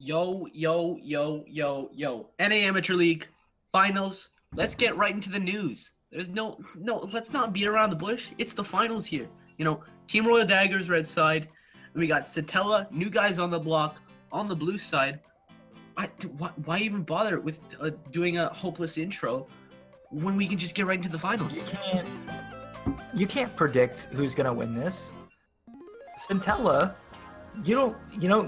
Yo, yo, yo, yo, yo. NA Amateur League finals. Let's get right into the news. There's let's not beat around the bush. It's the finals here. Team Royal Daggers, red side. We got Satella, new guys on the block, on the blue side. Why even bother with doing a hopeless intro when we can just get right into the finals? You can't predict who's gonna win this. Centella,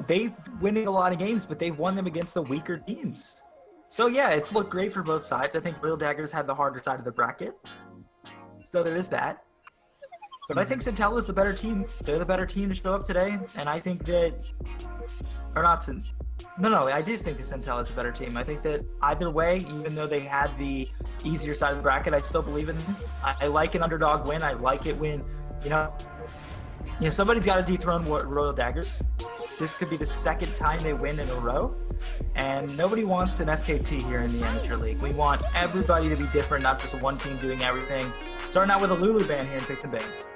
they've winning a lot of games, but they've won them against the weaker teams. So yeah, it's looked great for both sides. I think Real Daggers had the harder side of the bracket, so there is that. But I think Centella is the better team. They're the better team to show up today, and I think that, or not to. No, I do think the Centella is a better team. I think that either way, even though they had the easier side of the bracket, I still believe in them. I like an underdog win. I like it when, somebody's got to dethrone Royal Daggers. This could be the second time they win in a row, and nobody wants an SKT here in the Amateur League. We want everybody to be different, not just one team doing everything. Starting out with a Lulu ban here in Pick the Bangs.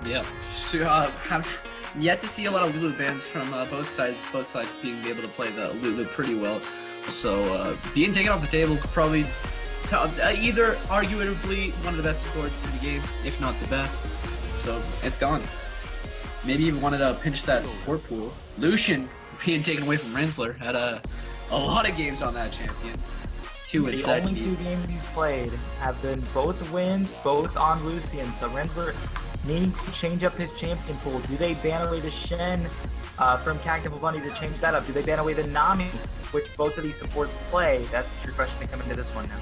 Yeah, so have yet to see a lot of Lulu bans from both sides. Both sides being able to play the Lulu pretty well. So being taken off the table could probably either arguably one of the best supports in the game, if not the best. So it's gone. Maybe even wanted to pinch that support pool. Lucian being taken away from Rensler had a lot of games on that champion. The only two games he's played have been both wins, both on Lucian. So Rensler needing to change up his champion pool. Do they ban away the Shen from Cactus Bunny to change that up? Do they ban away the Nami, which both of these supports play? That's your question to come into this one now.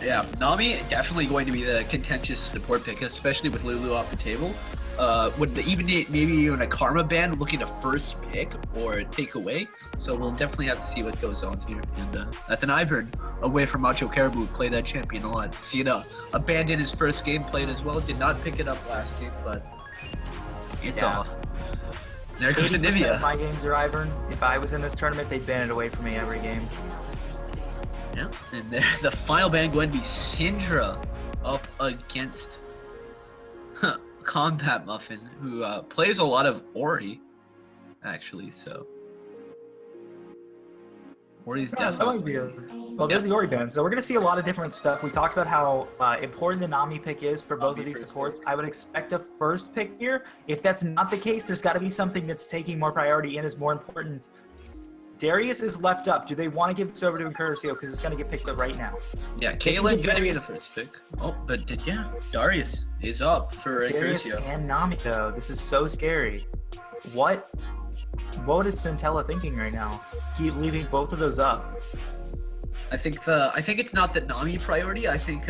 Yeah, Nami definitely going to be the contentious support pick, especially with Lulu off the table. Would maybe even a Karma ban looking to first pick or take away? So we'll definitely have to see what goes on here. And that's an Ivern away from Macho Caribou, play that champion a lot. Cena abandoned his first game played as well, did not pick it up last game, but it's off. There goes Anivia. My games are Ivern. If I was in this tournament, they'd ban it away from me every game. Yeah, and the final ban going to be Syndra up against Combat Muffin, who plays a lot of Ori, actually, so Ori's definitely... There's the Ori ban, so we're going to see a lot of different stuff. We talked about how important the Nami pick is for both of these supports. I would expect a first pick here. If that's not the case, there's got to be something that's taking more priority and is more important. Darius is left up. Do they want to give this over to Incursio because it's going to get picked up right now? Yeah, Kaylin's going to be the first pick. Oh, but Darius is up for Darius Incursio. And Nami, though. This is so scary. What is Centella thinking right now? Keep leaving both of those up. I think it's not the Nami priority. I think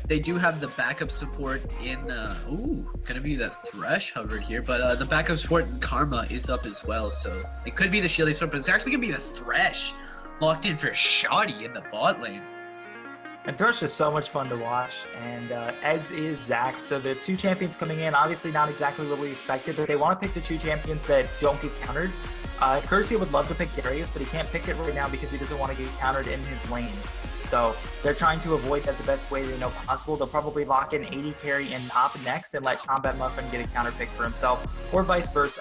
they do have the backup support in gonna be the Thresh hovered here, but the backup support in Karma is up as well, so it could be the Shielding support, but it's actually gonna be the Thresh locked in for Shoddy in the bot lane. And Thresh is so much fun to watch, and as is Zach. So the two champions coming in, obviously not exactly what we expected, but they want to pick the two champions that don't get countered. Curcio would love to pick Darius, but he can't pick it right now because he doesn't want to get countered in his lane. So they're trying to avoid that the best way they know possible. They'll probably lock in 80 carry and top next and let Combat Muffin get a counter pick for himself, or vice versa.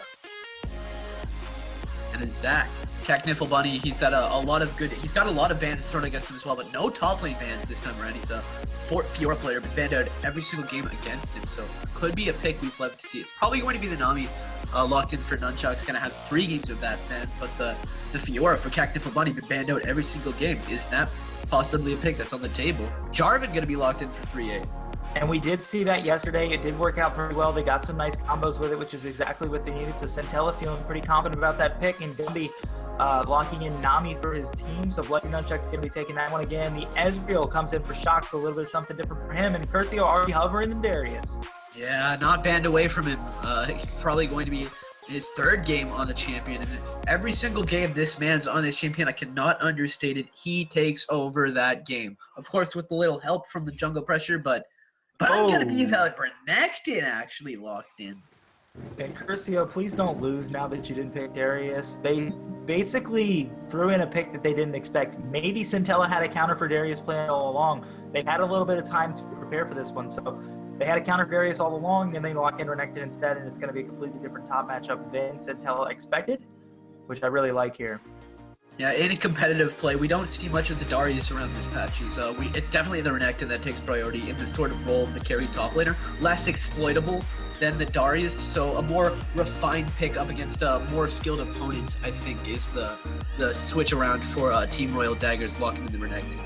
And then Zach, Technical Bunny, he's got a lot of bans thrown against him as well, but no top lane bans this time around. He's a Fiora player, but banned out every single game against him, so could be a pick we've left to see. It's probably going to be the Nami locked in for Nunchuck's going to have 3 games of that ban, but the Fiora for Cactus Bunny been banned out every single game. Is that possibly a pick that's on the table? Jarvan going to be locked in for 3-8. And we did see that yesterday. It did work out pretty well. They got some nice combos with it, which is exactly what they needed. So Centella feeling pretty confident about that pick, and Gumby locking in Nami for his team. So Bloody Nunchuck's going to be taking that one again. The Ezreal comes in for Shock, so a little bit of something different for him. And Curcio already hovering than Darius. Yeah, not banned away from him. Probably going to be his 3rd game on the champion. And every single game this man's on this champion, I cannot understate it. He takes over that game. Of course, with a little help from the jungle pressure, but I'm going to be the Renekton actually locked in. And Curcio, please don't lose now that you didn't pick Darius. They basically threw in a pick that they didn't expect. Maybe Centella had a counter for Darius planned all along. They had a little bit of time to prepare for this one, so they had a counter for Darius all along, and they lock in Renekton instead, and it's going to be a completely different top matchup than Centella expected, which I really like here. Yeah, in competitive play, we don't see much of the Darius around this patches. It's definitely the Renekton that takes priority in this sort of role of the carry top laner. Less exploitable than the Darius, so a more refined pick up against more skilled opponents, I think, is the switch around for Team Royal Daggers locking in the Renekton.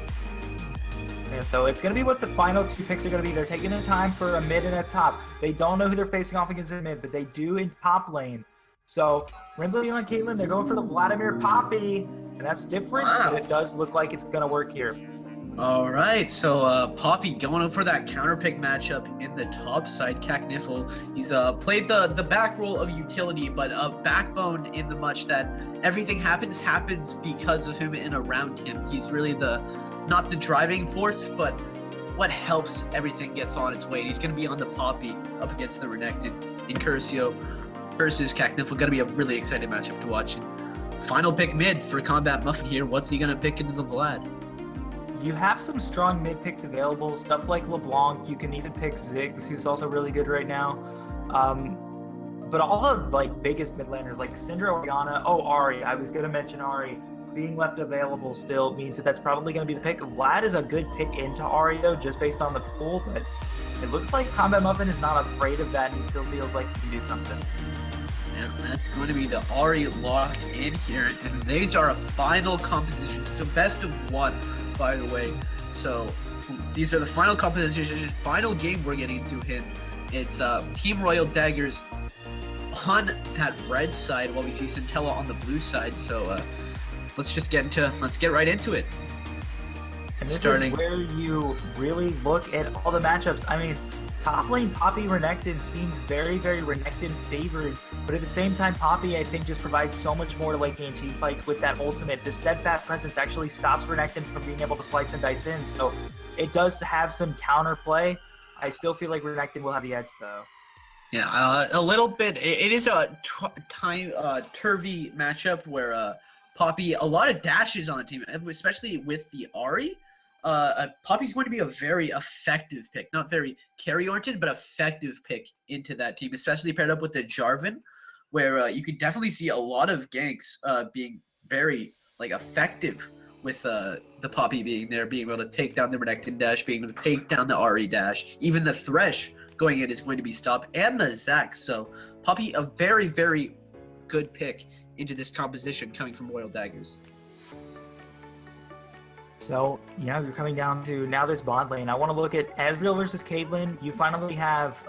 Yeah, so it's going to be what the final 2 picks are going to be. They're taking their time for a mid and a top. They don't know who they're facing off against in mid, but they do in top lane. So Renzo and Caitlyn, they're going for the Vladimir Poppy, and that's different, Wow. but it does look like it's going to work here. All right, so Poppy going up for that counter pick matchup in the top side. Cacniffle, he's played the back role of utility, but a backbone in the much that everything happens because of him and around him. He's really not the driving force, but what helps everything gets on its way. He's going to be on the Poppy up against the Renekton in Curcio versus Cacniffle. Going to be a really exciting matchup to watch. And final pick mid for Combat Muffin here. What's he going to pick into the Vlad? You have some strong mid picks available, stuff like LeBlanc. You can even pick Ziggs, who's also really good right now. But all the biggest mid laners like Syndra, Orianna, Ahri. I was gonna mention Ahri. Being left available still means that's probably going to be the pick. Vlad is a good pick into Ahri though, just based on the pool, but it looks like Combat Muffin is not afraid of that and he still feels like he can do something. And that's going to be the Ahri locked in here, and these are a final composition. So best of 1, by the way. So these are the final compositions, final game we're getting to him. It's Team Royal Daggers on that red side, while we see Centella on the blue side. So let's get right into it. And this is where you really look at all the matchups. I mean, top lane Poppy Renekton seems very, very Renekton favored, but at the same time, Poppy, I think, just provides so much more to late game team fights with that ultimate. The steadfast presence actually stops Renekton from being able to slice and dice in, so it does have some counterplay. I still feel like Renekton will have the edge, though. Yeah, a little bit. It is a turvy matchup where Poppy, a lot of dashes on the team, especially with the Ahri. Poppy's going to be a very effective pick, not very carry-oriented, but effective pick into that team, especially paired up with the Jarvan, where you could definitely see a lot of ganks being very effective with the Poppy being there, being able to take down the Renekton dash, being able to take down the Ahri dash, even the Thresh going in is going to be stopped, and the Zac. So Poppy, a very, very good pick into this composition coming from Royal Daggers. So, yeah, you're coming down to now this bot lane. I want to look at Ezreal versus Caitlyn. You finally have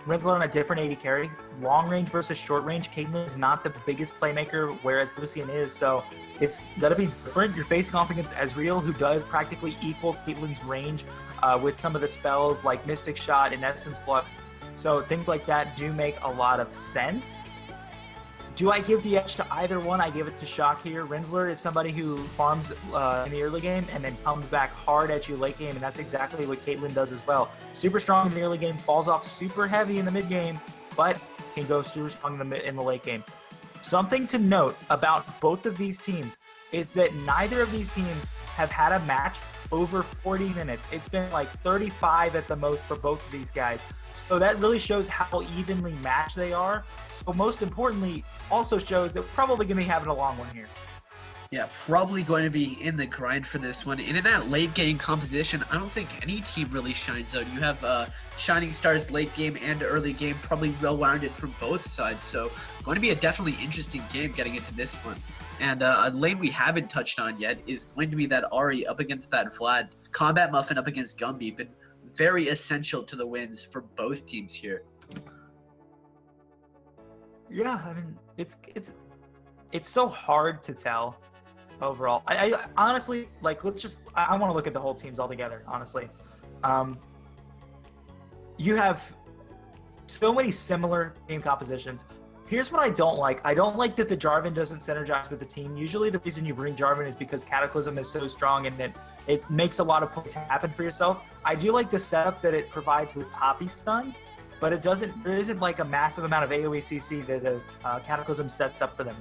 Rinsler on a different AD carry. Long range versus short range. Caitlyn is not the biggest playmaker, whereas Lucian is. So it's going to be different. You're facing off against Ezreal, who does practically equal Caitlyn's range with some of the spells like Mystic Shot and Essence Flux. So things like that do make a lot of sense. Do I give the edge to either one? I give it to Shock here. Rinsler is somebody who farms in the early game and then comes back hard at you late game, and that's exactly what Caitlyn does as well. Super strong in the early game, falls off super heavy in the mid game, but can go super strong in the late game. Something to note about both of these teams is that neither of these teams have had a match over 40 minutes. It's been like 35 at the most for both of these guys. So that really shows how evenly matched they are. So most importantly, also shows that we're probably going to be having a long one here. Yeah, probably going to be in the grind for this one. And in that late game composition, I don't think any team really shines out. You have shining stars late game and early game, probably well-rounded from both sides. So going to be a definitely interesting game getting into this one. And a lane we haven't touched on yet is going to be that Ahri up against that Vlad. Combat Muffin up against Gumby, but very essential to the wins for both teams here. Yeah, I mean, it's so hard to tell overall. I honestly, like, I want to look at the whole teams all together, honestly. You have so many similar game compositions. Here's what I don't like. I don't like that the Jarvan doesn't synergize with the team. Usually the reason you bring Jarvan is because Cataclysm is so strong and that it makes a lot of plays happen for yourself. I do like the setup that it provides with Poppy Stun, but there isn't like a massive amount of AoE CC that the Cataclysm sets up for them.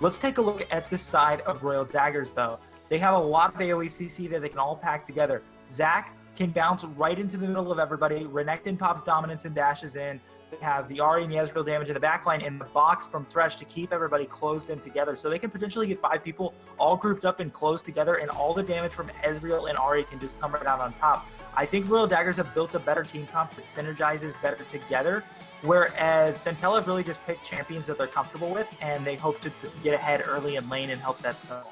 Let's take a look at this side of Royal Daggers, though. They have a lot of AoE CC that they can all pack together. Zac can bounce right into the middle of everybody. Renekton pops dominance and dashes in. They have the Ahri and the Ezreal damage in the backline and the box from Thresh to keep everybody closed in together. So they can potentially get 5 people all grouped up and closed together, and all the damage from Ezreal and Ahri can just come right out on top. I think Royal Daggers have built a better team comp that synergizes better together, whereas Centella have really just picked champions that they're comfortable with, and they hope to just get ahead early in lane and help that snowball.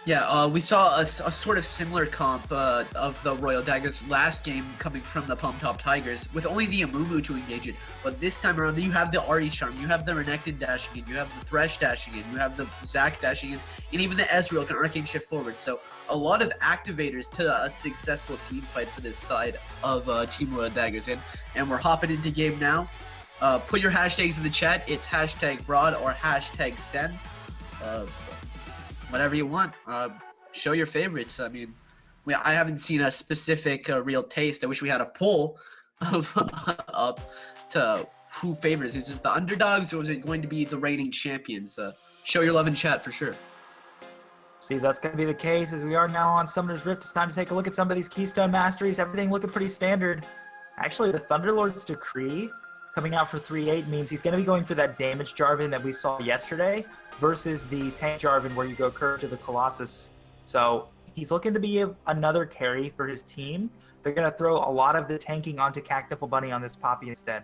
Yeah, we saw a sort of similar comp of the Royal Daggers last game coming from the Pump Top Tigers, with only the Amumu to engage it. But this time around, you have the Ahri Charm, you have the Renekton dashing in, you have the Thresh dashing in, you have the Zac dashing in, and even the Ezreal can Arcane Shift forward. So a lot of activators to a successful team fight for this side of Team Royal Daggers. And we're hopping into game now. Put your hashtags in the chat. It's hashtag Broad or hashtag Sen. Whatever you want. Show your favorites. I mean, I haven't seen a specific real taste. I wish we had a poll of up to who favors. Is this the underdogs or is it going to be the reigning champions? Show your love in chat for sure. See, that's going to be the case as we are now on Summoner's Rift. It's time to take a look at some of these Keystone Masteries. Everything looking pretty standard. Actually, the Thunderlord's Decree coming out for 3-8 means he's going to be going for that damage Jarvan that we saw yesterday versus the tank Jarvan where you go curve to the Colossus. So he's looking to be another carry for his team. They're going to throw a lot of the tanking onto Cactiffle Bunny on this Poppy instead.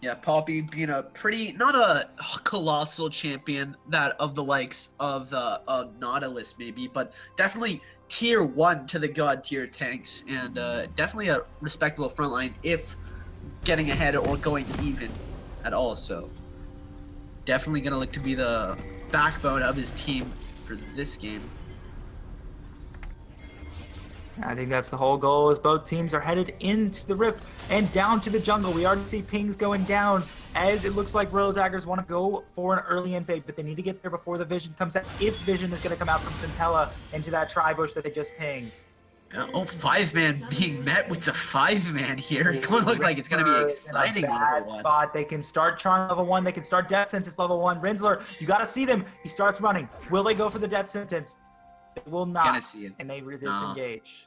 Yeah, Poppy being a pretty, not a colossal champion that of the likes of the Nautilus maybe, but definitely tier 1 to the god tier tanks, and definitely a respectable frontline if getting ahead or going even at all. So definitely gonna look to be the backbone of his team for this game. I think that's the whole goal, as both teams are headed into the Rift and down to the jungle. We already see pings going down as it looks like Royal Daggers want to go for an early invade, but they need to get there before the Vision comes out, if Vision is going to come out from Centella into that tri-bush that they just pinged. Oh, 5-man being met with the 5-man here. It's going to look like it's going to be exciting. In a bad spot. They can start Charm level 1. They can start Death Sentence level 1. Rinsler, you got to see them. He starts running. Will they go for the Death Sentence? They will not. Gonna see it. And they disengage.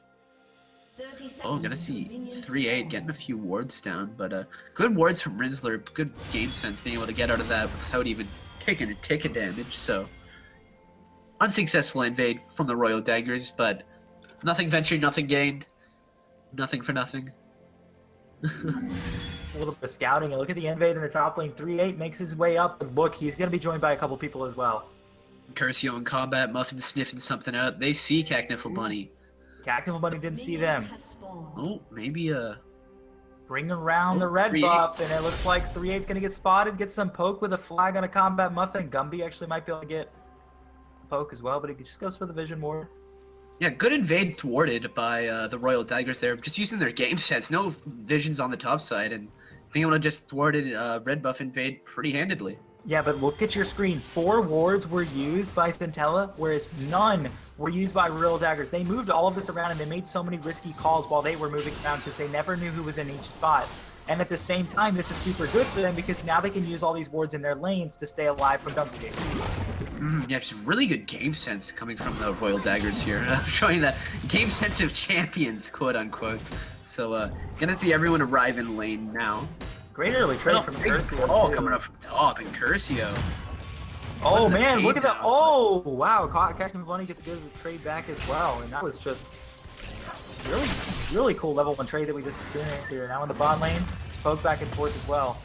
Oh, gonna see 3-8 getting a few wards down, but good wards from Rinsler. Good game sense being able to get out of that without even taking a tick of damage. So unsuccessful invade from the Royal Daggers, but nothing ventured, nothing gained, nothing for nothing. A little bit of scouting, and look at the invade in the top lane. 3-8 makes his way up, but look, he's going to be joined by a couple people as well. Curcio in combat, Muffin sniffing something out. They see Cactiffle Bunny. Cactiffle Bunny didn't see them. Oh, maybe bring around the red buff, and it looks like 3-8's going to get spotted, get some poke with a flag on a combat Muffin. Gumby actually might be able to get a poke as well, but he just goes for the Vision Ward. Yeah, good invade thwarted by the Royal Daggers there. Just using their game sets, no visions on the top side, and being able to just thwarted red buff invade pretty handedly. Yeah, but look at your screen. 4 wards were used by Centella, whereas none were used by Royal Daggers. They moved all of this around, and they made so many risky calls while they were moving around because they never knew who was in each spot. And at the same time, this is super good for them because now they can use all these wards in their lanes to stay alive from Gumby games. Yeah, just really good game sense coming from the Royal Daggers here, showing that game sense of champions, quote unquote. So, gonna see everyone arrive in lane now. Great early trade from Curcio. Oh, coming up from top, and Curcio. Oh man, look at that! Oh wow, Cactiffle Bunny gets good trade back as well, and that was just really cool level 1 trade that we just experienced here. Now in the bot lane, poke back and forth as well.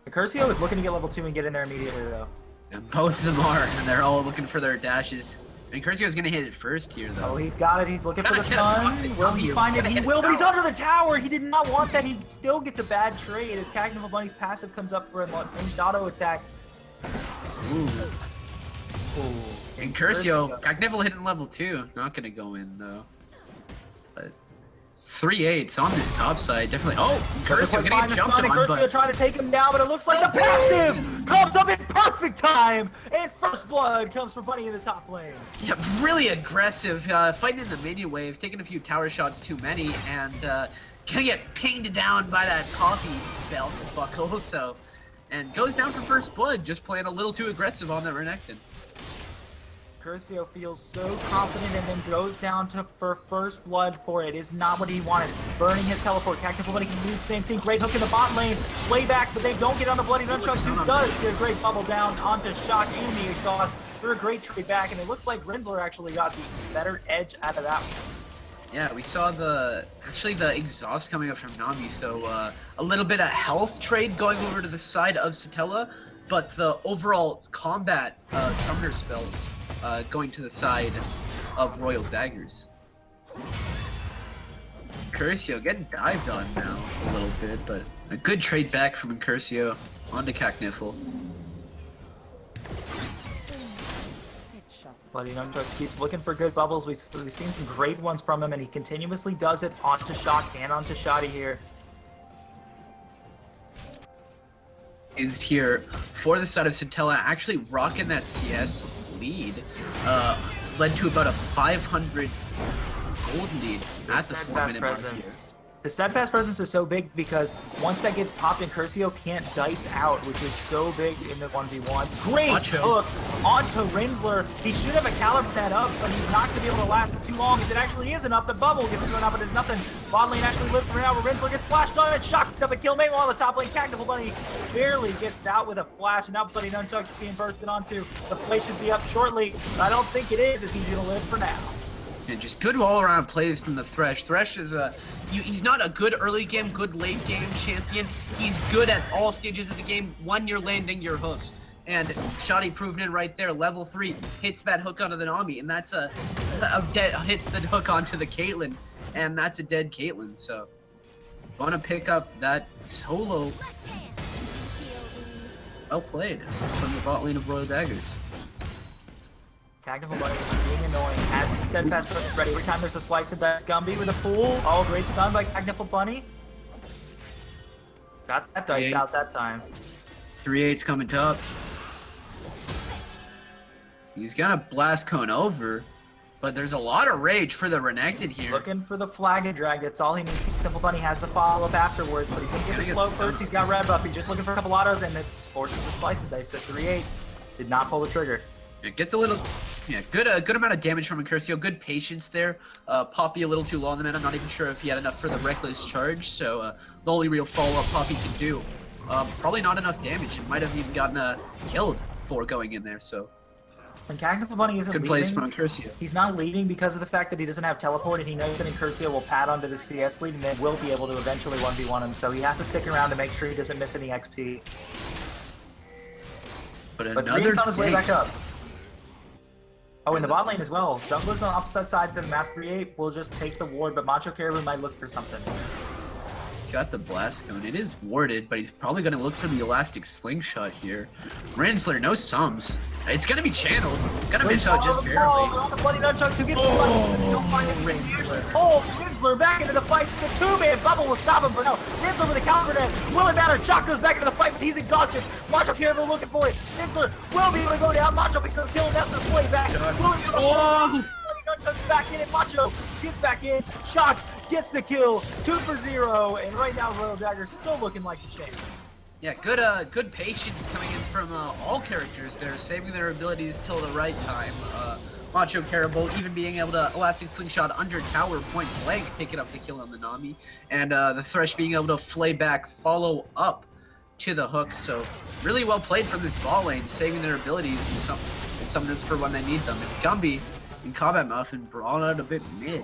Curcio is looking to get level 2 and get in there immediately though. And both of them are, and they're all looking for their dashes. And Curcio's gonna hit it first here, though. Oh, he's got it. He's looking for the stun. Will he find it? He will, but he's under the tower. He did not want that. He still gets a bad trade as Cactiffle Bunny's passive comes up for a ranged auto attack. Ooh. And Curcio, Cactiffle hitting level 2. Not gonna go in, though. But 3-8's on this top side, definitely. Oh, Curcio gonna get jumped on, Curcio trying to take him down, but it looks like the passive comes up in perfect time, and first blood comes for Bunny in the top lane. Yeah, really aggressive, fighting in the minion wave, taking a few tower shots too many, and gonna get pinged down by that coffee belt buckle, so, and goes down for first blood, just playing a little too aggressive on the Renekton. Curcio feels so confident and then goes down for first blood for it. Is not what he wanted. Burning his teleport. Tactical Buddy can do the same thing. Great hook in the bot lane. Play back, but they don't get on the Bloody Nunchucks, who does get a great bubble down onto Shock and the exhaust for a great trade back. And it looks like Rinsler actually got the better edge out of that one. Yeah, we saw the exhaust coming up from Nami, so a little bit of health trade going over to the side of Satella, but the overall combat summoner spells going to the side of Royal Daggers. Curcio getting dived on now a little bit, but a good trade back from Curcio onto Cacniffle. Bloody Nunchucks keeps looking for good bubbles. We've seen some great ones from him, and he continuously does it onto Shock and onto Shoddy here. Is here for the side of Satella, actually rocking that CS lead, led to about a 500 gold lead at the 4-minute mark here. The steadfast presence is so big because once that gets popped and Curcio can't dice out, which is so big in the 1v1. Great hook onto Rinsler. He should have a caliber that up, but he's not going to be able to last too long. If it actually is enough, the bubble gets thrown out, but it's nothing. Bot lane actually lives for now, where Rinsler gets flashed on it. Shock picks up a kill. Meanwhile, the top lane, Cactical Bunny barely gets out with a flash, and now Bloody Nunchucks being bursted onto. The play should be up shortly, but I don't think it is, as he's going to live for now. Yeah, just good all-around plays from the Thresh. Thresh is he's not a good early game, good late game champion. He's good at all stages of the game when you're landing your hooks. And Shoddy proving it right there. Level 3 hits that hook onto the Nami, and that's hits the hook onto the Caitlyn, and that's a dead Caitlyn. So, want to pick up that solo. Well played from the bot lane of Royal Daggers. Tactical Bunny being annoying, has the steadfast presence ready. Every time there's a slice of dice, Gumby with a fool. Oh, great stun by Tactical Bunny. Got that dice out that time. 3-8's coming top. He's gonna blast cone over, but there's a lot of rage for the Renekton here. Looking for the flag and drag. That's all he needs. Tactical Bunny has the follow-up afterwards, but he's gonna get the slow first. He's got red buff. He's just looking for a couple autos, and it's forces a slice of dice. So 3-8 did not pull the trigger. It gets a little, good amount of damage from Curcio. Good patience there. Poppy a little too low on the man. I'm not even sure if he had enough for the reckless charge. So the only real follow-up Poppy can do. Probably not enough damage. It might have even gotten killed for going in there. So when Tactical Bunny isn't good plays from Curcio. He's not leading because of the fact that he doesn't have teleport, and he knows that Curcio will pad onto the CS lead and then will be able to eventually 1v1 him. So he has to stick around to make sure he doesn't miss any XP. But another on his way back up. Oh, in the bot lane as well. Jungler's on the opposite side of the map. 3-8 will just take the ward, but Macho Caribou might look for something. He's got the blast cone. It is warded, but he's probably going to look for the elastic slingshot here. Rinsler, no sums. It's going to be channeled. Gonna miss out just barely. On the Bloody Nunchucks, who gets Rinsler. Oh, Rinsler back into the fight. The two-man bubble will stop him for now. Rinsler with a counter net. Will it matter? Chalk goes back into the fight, but he's exhausted. Macho Caribou looking for it. Rinsler will be able to go down. Macho picks up a kill, and that's the way back. Will he be able to Nunchucks back in, and Macho gets back in. Shock gets the kill. 2 for 0, and right now Royal Dagger still looking like the champ. Yeah, good patience coming in from all characters there, saving their abilities till the right time. Macho Caribou even being able to elastic slingshot under tower point blank, picking up the kill on the Nami, and the Thresh being able to flay back, follow up to the hook. So really well played from this ball lane, saving their abilities and summoners for when they need them. And Gumby in Combat Muffin brought out a bit mid.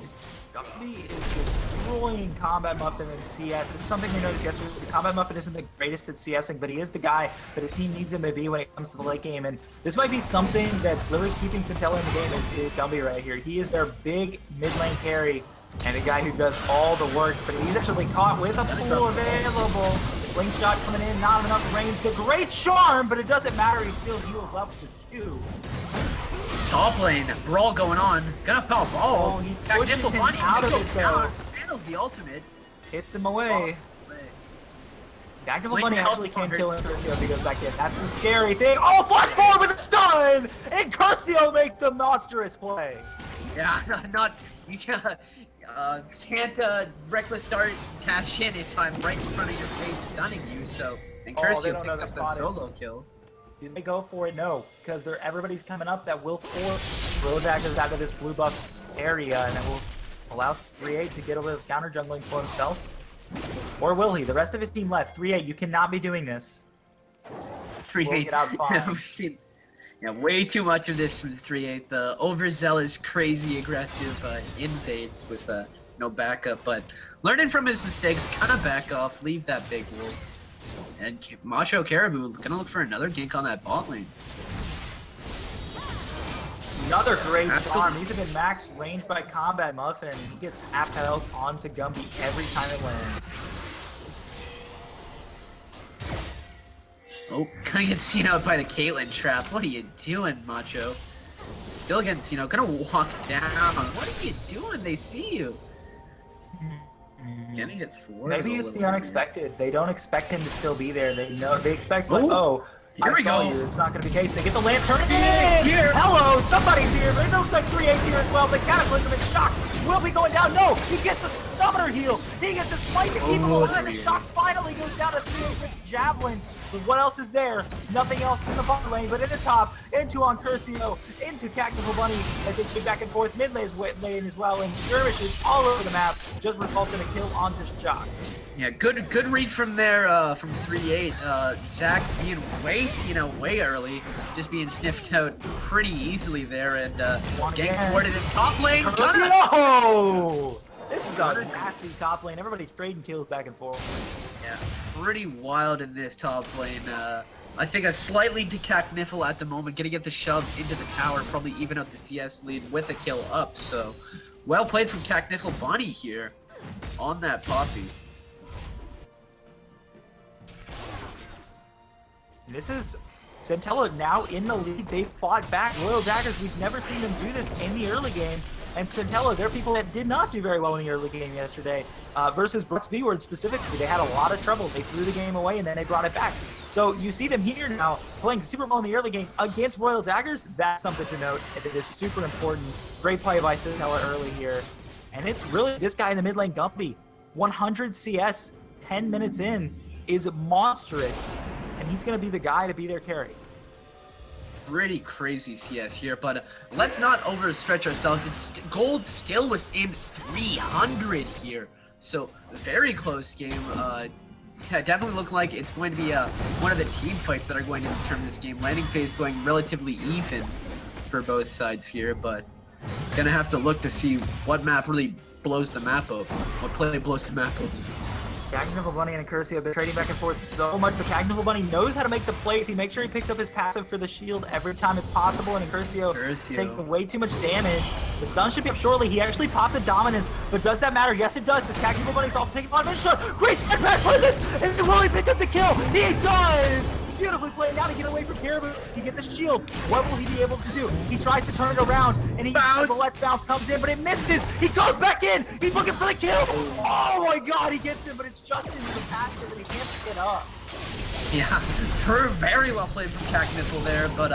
Gumby is destroying Combat Muffin in CS. This is something we noticed yesterday. Combat Muffin isn't the greatest at CSing, but he is the guy that his team needs him to be when it comes to the late game. And this might be something that's really keeping Centella in the game is Gumby right here. He is their big mid lane carry and a guy who does all the work, but he's actually caught with a fool available. Slingshot coming in, not enough range. The great charm, but it doesn't matter. He still heals up with his Q. Top lane, brawl going on. Gonna pop ball. Oh, he pushes him out of it though. Channels the ultimate. Hits him away. Tactical Bunny actually can't kill him if he goes back in. That's the scary thing. Oh, flash forward with a stun! And Curcio makes the monstrous play. Yeah, you can't reckless dart cash in if I'm right in front of your face stunning you. So and Curcio picks up the solo kill. Do they go for it? No, because everybody's coming up that will force Royal Daggers out of this blue buff area, and that will allow 3-8 to get a little counter jungling for himself. Or will he? The rest of his team left. 3-8, you cannot be doing this. 3-8. We'll get out fine. We've seen way too much of this from 3-8. The overzealous, crazy, aggressive invades with no backup, but learning from his mistakes, kind of back off, leave that big wolf. And Macho Caribou gonna look for another gank on that bot lane. Another great farm. These have been max range by Combat Muffin. He gets half health onto Gumby every time it lands. Oh, gonna get seen out by the Caitlyn trap. What are you doing, Macho? Still getting seen out. Gonna walk down. What are you doing? They see you. Gonna get thwarted. Maybe it's the unexpected. They don't expect him to still be there. They know. They expect like, here we saw go. you. It's not going to be the case. They get the lantern in. Here. Hello, somebody's here. It looks like 3-8's here as well. The Cataclysm is shocked. Will be going down. No, he gets a summoner heal. He gets a spike to keep him alive. And Shock finally goes down to 3-8 with Javelin. But what else is there? Nothing else in the bottom lane, but in the top, into on Curcio, into Cactical Bunny, as they chip back and forth, mid lane as well, and skirmishes all over the map, just results in a kill onto Shock. Yeah, good read from there, from 3-8. Zach being way early, just being sniffed out pretty easily there, and getting again. thwarted in top lane. No! This is a nasty top lane. Everybody's trading kills back and forth. Yeah, pretty wild in this top lane. I think a slightly decacked Niffle at the moment, gonna get the shove into the tower, probably even out the CS lead with a kill up. So, well played from Cack Niffle Bonnie here on that Poppy. This is Centella now in the lead. They fought back. Royal Daggers, we've never seen them do this in the early game. And Centella, they're people that did not do very well in the early game yesterday. Versus Brooks B-Word specifically, they had a lot of trouble. They threw the game away and then they brought it back. So you see them here now playing super well in the early game against Royal Daggers. That's something to note. It is super important. Great play by Centella early here. And it's really this guy in the mid lane, Gumby. 100 CS, 10 minutes in, is monstrous. And he's going to be the guy to be their carry. Pretty crazy CS here, but let's not overstretch ourselves. It's gold still within 300 here, so very close game. Definitely look like it's going to be one of the team fights that are going to determine this game. Landing phase going relatively even for both sides here, but gonna have to look to see what map really blows the map up, what play blows the map up. Cactical Bunny and Curcio have been trading back and forth so much, but Cactical Bunny knows how to make the plays. He makes sure he picks up his passive for the shield every time it's possible, and Curcio is taking way too much damage. The stun should be up shortly. He actually popped the dominance, but does that matter? Yes, it does, because Cactical Bunny's also taking a lot of shot. Great step back presence, and will he pick up the kill? He does! Beautifully played now to get away from Caribou. He gets the shield. What will he be able to do? He tries to turn it around, and the Let's Bounce comes in, but it misses. He goes back in. He's looking for the kill. Oh my God, he gets him, but it's just into the passive, and he can't pick it up. Yeah, very well played from Cack Niffle there, but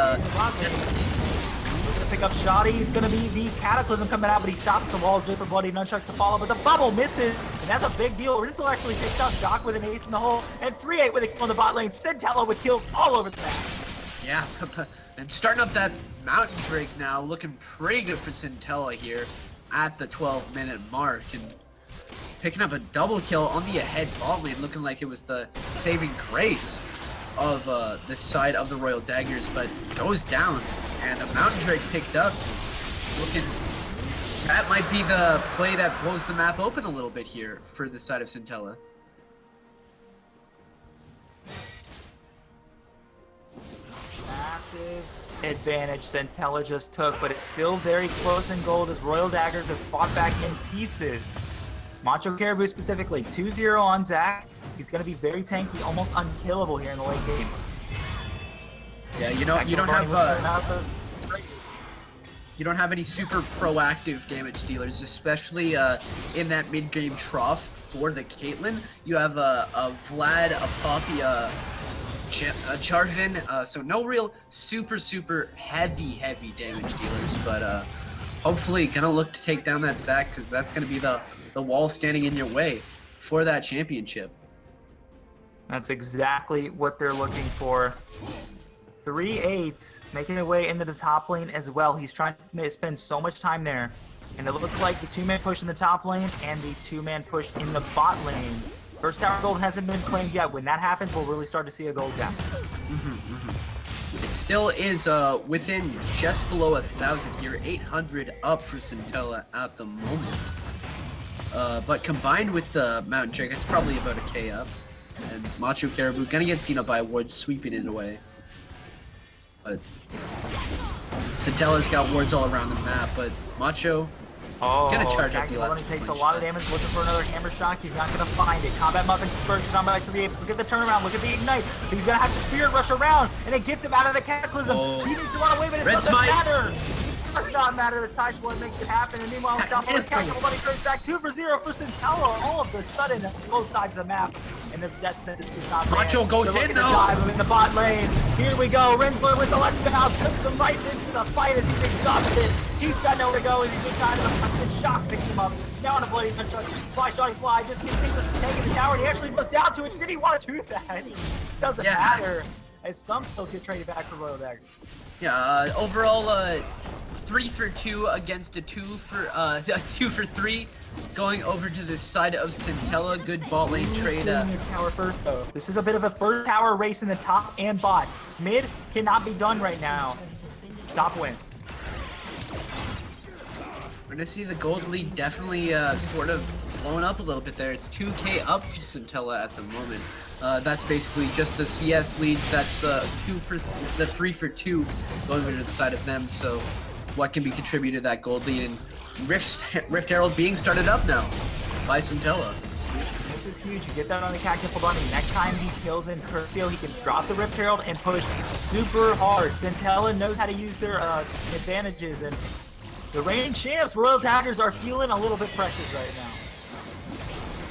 We're gonna pick up Shoddy. It's gonna be the Cataclysm coming out, but he stops the wall just for Bloody Nunchucks to follow, but the bubble misses, and that's a big deal. Rinsel actually takes out Shock with an ace in the hole, and 3-8 with a kill on the bot lane. Centella with kills all over the map. Yeah, and starting up that Mountain Drake now, looking pretty good for Centella here at the 12-minute mark, and picking up a double kill on the ahead bot lane, looking like it was the saving grace of the side of the Royal Daggers, but goes down, and a Mountain Drake picked up. Looking, that might be the play that blows the map open a little bit here for the side of Centella. Massive advantage Centella just took, but it's still very close in gold as Royal Daggers have fought back in pieces. Macho Caribou specifically, 2-0 on Zach. He's going to be very tanky, almost unkillable here in the late game. Yeah, you don't have any super proactive damage dealers, especially in that mid-game trough for the Caitlyn. You have a Vlad, a Poppy, a Charvin, so no real super heavy damage dealers, but hopefully gonna look to take down that Zac, because that's gonna be the wall standing in your way for that championship. That's exactly what they're looking for. 3-8, making their way into the top lane as well. He's trying to spend so much time there. And it looks like the 2-man push in the top lane and the 2-man push in the bot lane. First tower gold hasn't been claimed yet. When that happens, we'll really start to see a gold gap. It still is within just below 1,000 here, 800 up for Centella at the moment. But combined with the Mountain Drake, it's probably about a K up. And Macho Caribou gonna get seen up by a ward, sweeping it away. But Centella's got wards all around the map, but Macho gonna charge up the last. Takes a lot of damage, looking for another hammer shock. He's not gonna find it. Combat Muffin disperses on by 3-8. Look at the turnaround. Look at the ignite. He's gonna have to spirit rush around, and it gets him out of the cataclysm. He needs to run away, but it doesn't matter. It does not matter. The Tide One makes it happen, and meanwhile, Cataclysm goes back 2 for 0 for Centella. All of a sudden, both sides of the map. And the death sentence is not there. Macho goes in though. Dive in the bot lane. Here we go. Rinsler with the let's bounce. Puts him right into the fight as he's exhausted. He's got nowhere to go as he's inside of the punch. Shock picks him up. Now on a bloody gunshot. Fly, shotty, fly. Just continues taking the tower. And he actually goes down to it. Did he want to do that? Doesn't matter. As some kills get traded back for Royal Daggers. Yeah, overall, 3 for 2 against a 2 for 2 for 3, going over to the side of Centella. Good bot lane trade. This tower first though. This is a bit of a first tower race in the top and bot. Mid cannot be done right now. Top wins. We're gonna see the gold lead definitely sort of blowing up a little bit there. It's 2K up for Centella at the moment. That's basically just the CS leads. That's the 3 for 2 going over to the side of them. So what can be contributed to that gold lead? And Rift Herald being started up now by Centella. This is huge. You get that on the Cactus Bunny. Next time he kills in Curcio, he can drop the Rift Herald and push super hard. Centella knows how to use their advantages, and the reigning champs, Royal Daggers, are feeling a little bit precious right now.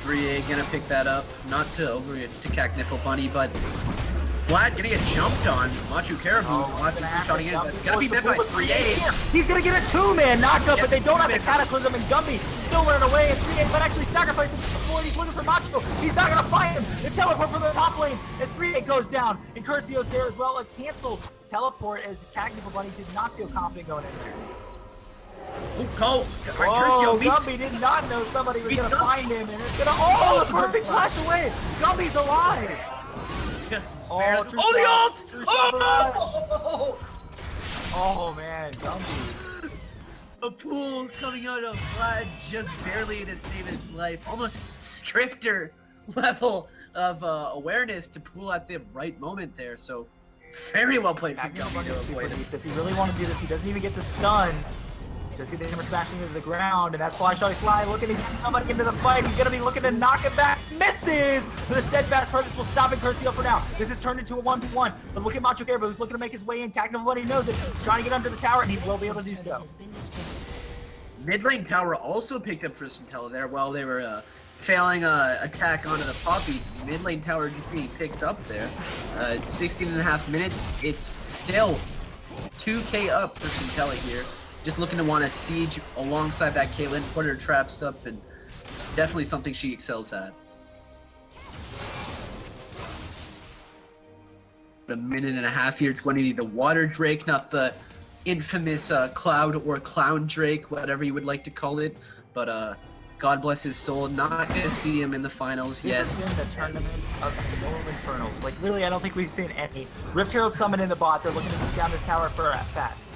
3A gonna pick that up, not to over to Cacniffle Bunny, but Vlad gonna get jumped on. Machu Caribou wants to push shot again. Gotta be met by 3A. He's gonna get a 2-man knockup, but they don't have the Cataclysm, and Gumby still running away, and 3A might actually sacrifice him before he's looking for Macho. He's not gonna find him. The teleport from the top lane as 3A goes down, and Curcio's there as well. A canceled teleport as Cacniffle Bunny did not feel confident going in there. Gumby did not know somebody was gonna find him, and it's gonna the perfect flash away. Gumby's alive. The ult! Oh man, Gumby. A pool coming out of Vlad just barely to save his life. Almost scripter level of awareness to pool at the right moment there. So very well played from Gumby to avoid it. Does he really want to do this? He doesn't even get the stun. Does he the hammer smashing into the ground, and that's Fly Shotty Fly looking to somebody into the fight. He's gonna be looking to knock him back. Misses! But the steadfast presence will stop Curcio for now. This is turned into a 1v1. But look at Macho Caribou, who's looking to make his way in. Cacniffle Bunny knows it. He's trying to get under the tower, and he will be able to do so. Mid lane tower also picked up for Centella there while they were failing attack onto the Poppy. Mid lane tower just being picked up there. It's 16.5 minutes. It's still 2K up for Centella here. Just looking to want to siege alongside that Caitlyn, put her traps up, and definitely something she excels at. A minute and a half here. It's going to be the Water Drake, not the infamous Cloud or Clown Drake, whatever you would like to call it. But God bless his soul, not going to see him in the finals yet. This has been the tournament of the Nolan Infernals. Like, really, I don't think we've seen any. Rift Herald summon in the bot. They're looking to take down this tower for fast.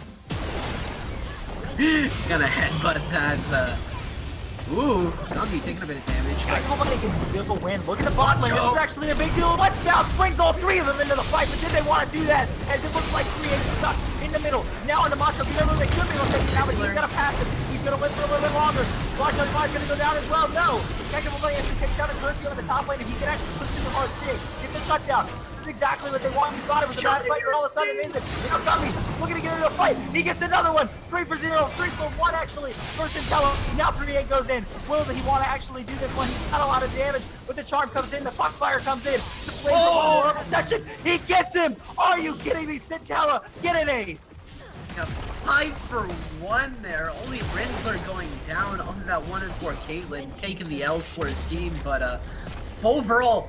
Gonna headbutt that. Ooh, Gumby taking a bit of damage. Nobody can still win. Look at the bot lane. This is actually a big deal. Let's bounce. Brings all 3 of them into the fight, but did they want to do that? As it looks like 3A is stuck in the middle. Now into Macho. Remember, they should be able to take it down, but he's gonna pass it. He's gonna win for a little bit longer. Macho 5 gonna go down as well. No. Cacniffle Bunny actually takes down a Curcio on the top lane, and he can actually push super hard. Get the shutdown. Exactly what they want. He thought it was a bad fight, but all of a sudden it isn't. Now Gumby looking to get into the fight. He gets another one. 3 for 0, 3 for 1 actually. First Centella. Now 3A goes in. Will he want to actually do this one? He's got a lot of damage, but the charm comes in. The Foxfire comes in. The section. He gets him. Are you kidding me, Centella? Get an ace. Yeah, 5 for 1 there. Only Rinsler going down on that 1-4 Caitlyn, taking the L's for his team, but overall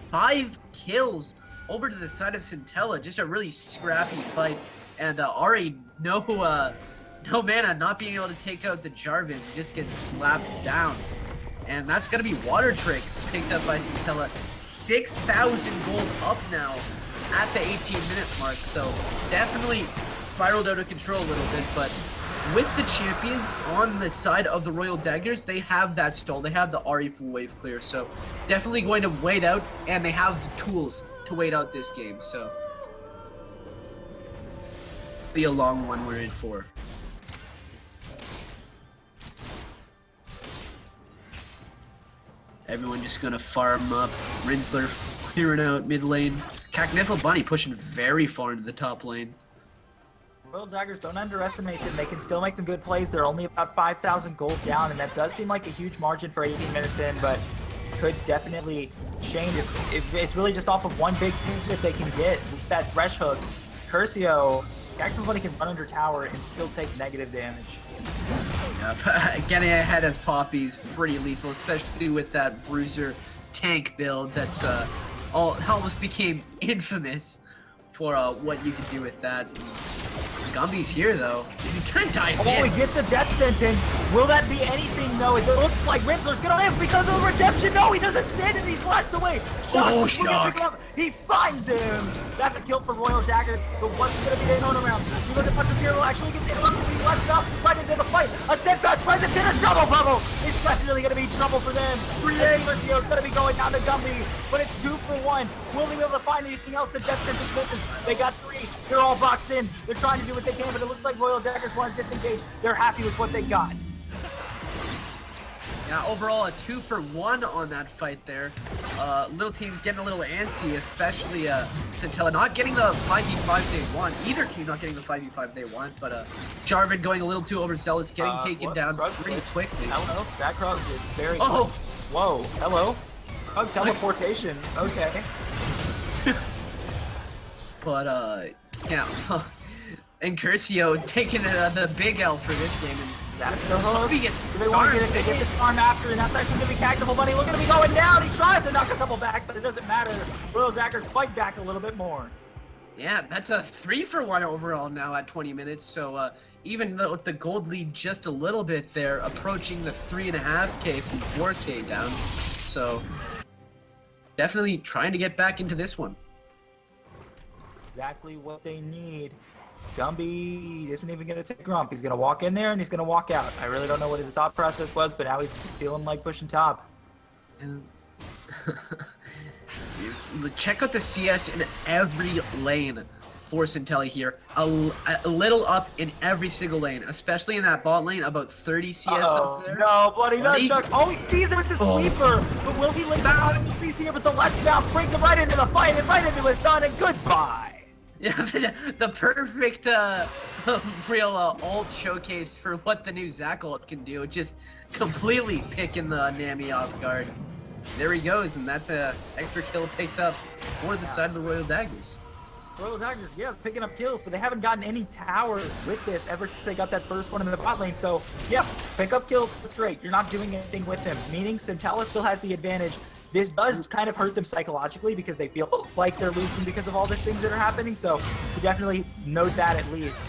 5 kills over to the side of Centella. Just a really scrappy fight. And Ari, no mana, not being able to take out the Jarvan, just gets slapped down. And that's going to be Water Trick picked up by Centella. 6,000 gold up now at the 18-minute mark. So definitely spiraled out of control a little bit, but with the champions on the side of the Royal Daggers, they have that stall. They have the Ari full wave clear. So definitely going to wait out, and they have the tools to wait out this game. So be a long one we're in for. Everyone just gonna farm up. Rinsler clearing out mid lane. Cacnifle Bunny pushing very far into the top lane. Royal Daggers, don't underestimate them. They can still make some good plays. They're only about 5,000 gold down, and that does seem like a huge margin for 18 minutes in, but could definitely change if it's really just off of one big piece that they can get with that Thresh Hook. Curcio, Cacnifle Bunny can run under tower and still take negative damage. Yeah, getting ahead as Poppy's pretty lethal, especially with that Bruiser tank build that's almost became infamous for what you can do with that. Gumby's here though. He can dive in. He gets a death sentence. Will that be anything though? It looks like Rinsler's gonna live because of the redemption. No, he doesn't stand and he flashed away. Shock. Oh, Shock. He finds him. That's a kill for Royal Daggers. But what's gonna be the turnaround? You look at Punch will actually get hit up. He left off right into the fight. A steadfast presence in a trouble bubble. It's definitely gonna be trouble for them. 3A Curcio's gonna be going down to Gumby, but it's 2 for 1. Will they be able to find anything else? The death sentence misses. They got 3. They're all boxed in. They're trying to do what they can, but it looks like Royal Daggers want to disengage. They're happy with what they got. Yeah, overall a 2 for 1 on that fight there. Little teams getting a little antsy, especially Centella not getting the 5v5 they want. Either team not getting the 5v5 they want, but Jarvan going a little too overzealous, getting taken down pretty quickly. Hello, that Krug is very Oh! Whoa, hello. Krug teleportation, okay. But yeah, and Curcio taking the big L for this game. And that's the hook. They want to get the charm after, and that's actually going to be Cacnifle Bunny. Look at him going down. He tries to knock a couple back, but it doesn't matter. Royal Daggers fight back a little bit more. Yeah, that's a 3 for 1 overall now at 20 minutes. So even though the gold lead just a little bit there, approaching the 3.5k from 4k down. So definitely trying to get back into this one. Exactly what they need. Gumby isn't even going to take Grump. He's going to walk in there and he's going to walk out. I really don't know what his thought process was, but now he's feeling like pushing top. And check out the CS in every lane for Centella here. A little up in every single lane, especially in that bot lane, about 30 CS up there. No, bloody nunchuck. Oh, he sees it with the sweeper. But will he link out in the CC here? But the let's bounce brings him right into the fight and right into his stun, and goodbye. Yeah, the perfect real alt showcase for what the new Zac ult can do. Just completely picking the Nami off guard. There he goes, and that's a extra kill picked up for the side of the Royal Daggers. Royal Daggers, yeah, picking up kills, but they haven't gotten any towers with this ever since they got that first one in the bot lane. So, yeah, pick up kills, that's great. You're not doing anything with them, meaning Centella still has the advantage. This does kind of hurt them psychologically because they feel like they're losing because of all these things that are happening. So, you definitely note that at least.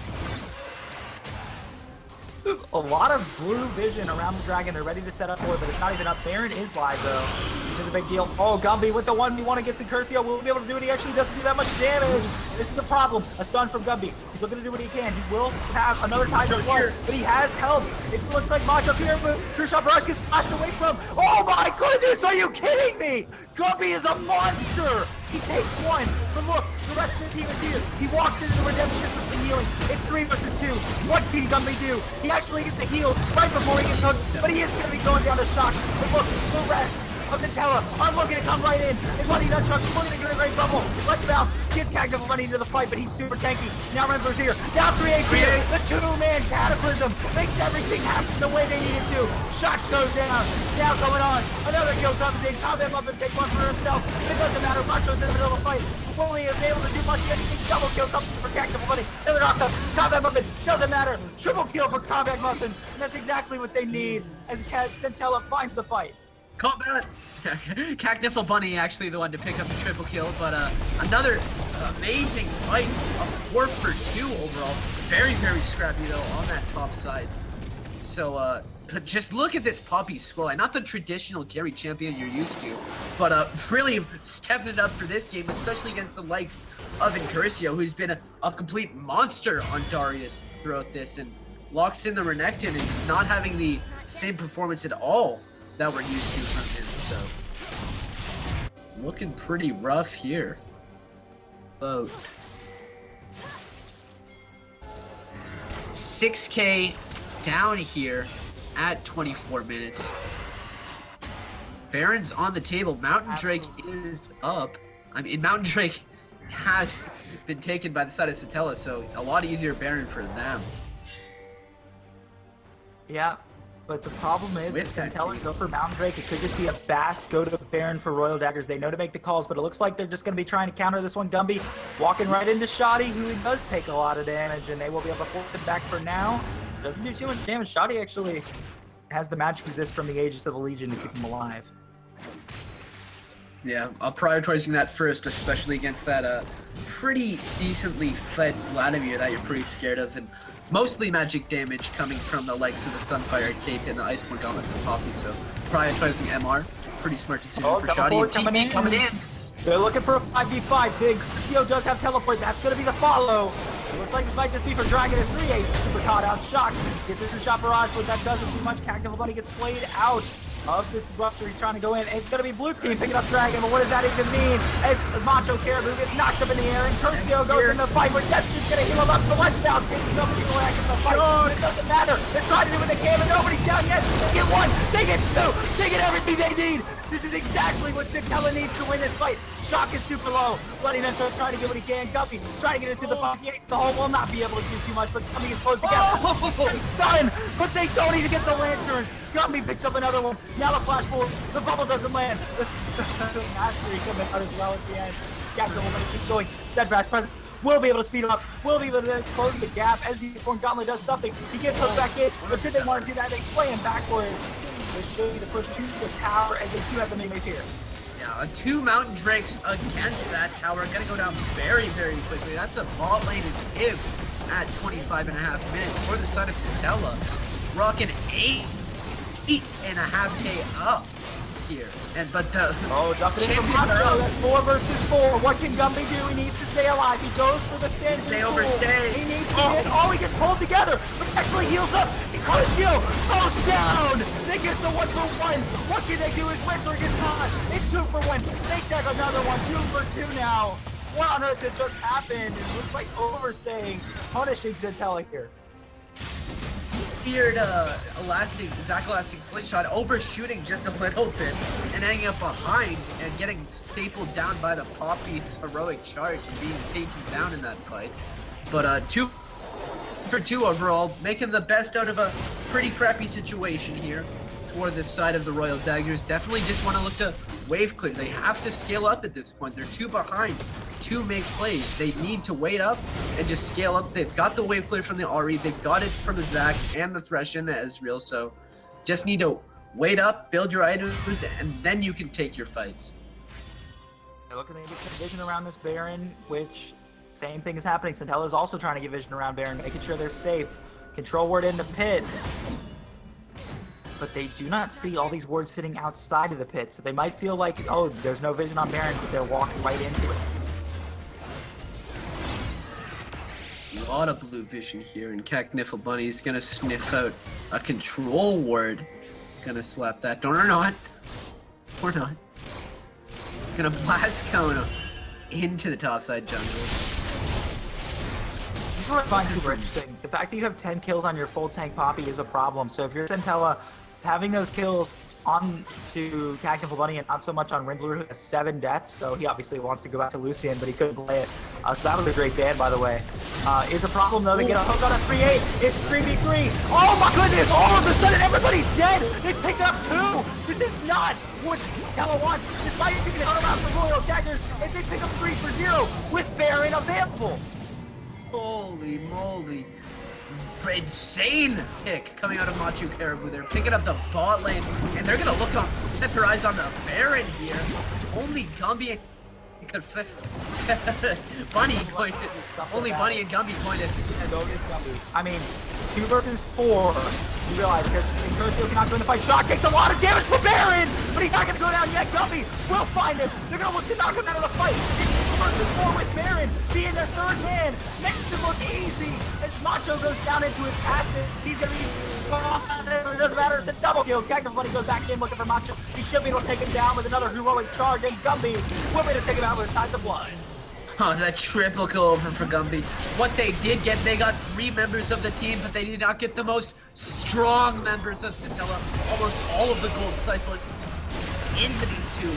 A lot of blue vision around the dragon. They're ready to set up for it, but it's not even up. Baron is live, though, which is a big deal. Oh, Gumby with the 1v1 against Curcio. Will be able to do it. He actually doesn't do that much damage. This is the problem. A stun from Gumby. He's looking to do what he can. He will have another time to play, but he has help. It looks like Macho here, but Trisha Brush gets flashed away from. Oh my goodness, are you kidding me? Gumby is a monster. He takes one, but look, the rest of the team is here. He walks into the redemption for some healing. It's 3 versus 2. What can Gumby do? He actually gets a heal right before he gets hooked, but he is going to be going down to shock. But look, the rest of Centella are looking to come right in. And Bloody Nunchuck is looking to get a great bubble. Let's bounce. Gets Cacnifle running into the fight, but he's super tanky. Now Rinsler's here. Now 3A here. The 2-man cataclysm makes everything happen the way they need it to. Shock goes down. Now going on. Another kill comes in. Combat Muffin takes one for himself. It doesn't matter. Macho's in the middle of the fight. Fully is able to do much of anything. Double kill comes for Cacnifle Bunny. Another knockdown. Combat Muffin doesn't matter. Triple kill for Combat Muffin. And that's exactly what they need as Centella finds the fight. Combat! Cacniffle Bunny actually the one to pick up the triple kill, but another amazing fight. A 4 for 2 overall. Very, very scrappy though on that top side. So, but just look at this Poppy scoreline. Not the traditional carry champion you're used to, but really stepping it up for this game, especially against the likes of Incurcio, who's been a complete monster on Darius throughout this, and locks in the Renekton and just not having the same performance at all that we're used to from him. So, looking pretty rough here. About 6K down here at 24 minutes. Baron's on the table. Mountain Drake is up. I mean, Mountain Drake has been taken by the side of Satella, so a lot easier Baron for them. Yeah, but the problem is if Satella go for Mountain Drake, it could just be a fast go to Baron for Royal Daggers. They know to make the calls, but it looks like they're just going to be trying to counter this one. Gumby walking right into Shoddy, who does take a lot of damage, and they will be able to force it back for now. Doesn't do too much damage. Shoddy actually has the magic resist from the Aegis of the Legion to keep him alive. Yeah, I'm prioritizing that first, especially against that pretty decently fed Vladimir that you're pretty scared of, and mostly magic damage coming from the likes of the Sunfire Cape and the Iceborne Gauntlet for Poppy, so prioritizing MR, pretty smart decision for Shoddy. And TP coming in. They're looking for a 5v5. Big Crio does have teleport. That's going to be the follow. It looks like this might just be for Dragon at 3-8. Super caught out. Shock. Gets this shot barrage, but that doesn't do much. Cacniffle Bunny gets played out of this rupture. He's trying to go in. It's going to be blue team picking up Dragon, but what does that even mean? As Macho Caribou gets knocked up in the air, and Curcio goes in the fight. Redemption's going to heal him up. So let's bounce. Taking some people back in the fight. But it doesn't matter. They're trying to do what they can, but nobody's down yet. They get one. They get two. They get everything they need. This is exactly what Satella needs to win this fight. Shock is super low. Bloody Mentor's trying to get what he can. Guppy trying to get into the bucket. Yates, the hole will not be able to do too much, but Gumby is close together. Done! But they don't even get the lantern. Gumby picks up another one. Now the flash forward. The bubble doesn't land. The mastery coming out as well at the end. Captain will keep going. Steadfast presence. Will be able to speed him up. Will be able to close the gap as the Iceborne Gauntlet does something. He gets hooked back in, but did they want to do that? They play him backwards. They show you the push to the tower, and they do have the mid here. Yeah, 2 Mountain Drakes against that tower. Gonna go down very, very quickly. That's a bot lane give at 25.5 minutes for the side of Satella. Rocking 8.5K up here. But the jumping in from Macho. That's 4 versus 4. What can Gumby do? He needs to stay alive. He goes for the stand. They overstay. He needs to hit. Oh, he gets pulled together, but actually heals up. Incurcio goes down. They get the 1 for 1. What can they do? His Winter gets caught. It's 2 for 1. They tag another one. 2 for 2 now. What on earth has just happened? It looks like overstaying, punishing Satella here. Feared Zach Elastic Slingshot, overshooting just a little bit and ending up behind and getting stapled down by the Poppy's heroic charge and being taken down in that fight. But 2 for 2 overall, making the best out of a pretty crappy situation here for this side of the Royal Daggers. Definitely just want to look to wave clear. They have to scale up at this point. They're 2 behind to make plays. They need to wait up and just scale up. They've got the wave clear from the Ahri. They've got it from the Zac and the Thresh and the Ezreal. So just need to wait up, build your items, and then you can take your fights. They're looking to get some vision around this Baron, which same thing is happening. Satella is also trying to get vision around Baron, making sure they're safe. Control ward in the pit. But they do not see all these wards sitting outside of the pit, so they might feel like, oh, there's no vision on Baron, but they're walking right into it. A lot of blue vision here, and Cacniffle Bunny's gonna sniff out a control ward. Gonna slap that down, or not. Or not. Gonna blast Kona into the topside jungle. This is what I find super interesting. The fact that you have 10 kills on your full tank Poppy is a problem. So if you're Satella, having those kills on to Cacniffle Bunny and not so much on Rinsler, who has 7 deaths, so he obviously wants to go back to Lucian, but he couldn't play it. So that was a great ban, by the way. Is a problem, though. They get a hook on a 3-8. It's 3v3. Oh, my goodness! All of a sudden, everybody's dead! They picked up 2! This is not what Satella wants. Despite you can hunt around the Royal Daggers, and they pick up 3 for 0 with Baron available. Holy moly. insane pick coming out of Machu Caribou. They're picking up the bot lane, and they're gonna look on, set their eyes on the Baron here. Only Gumby and Bunny pointed. Only Bunny and Gumby pointed. I mean, 2 versus 4. You realize Curcio cannot go in the fight. Shock takes a lot of damage from Baron, but he's not gonna go down yet. Gumby will find him. They're gonna look to knock him out of the fight. 2 versus 4 with Baron being their 3rd man. Makes it look easy as Macho goes down into his passive. He's gonna be. It doesn't matter. It's a double kill. Cactus Bunny goes back in looking for Macho. He should be able to take him down with another heroic charge, and Gumby will be able to take him out with Tides of Blood. Oh, that triple kill over for Gumby. What they did get, they got 3 members of the team, but they did not get the most strong members of Centella. Almost all of the gold siphoned into these 2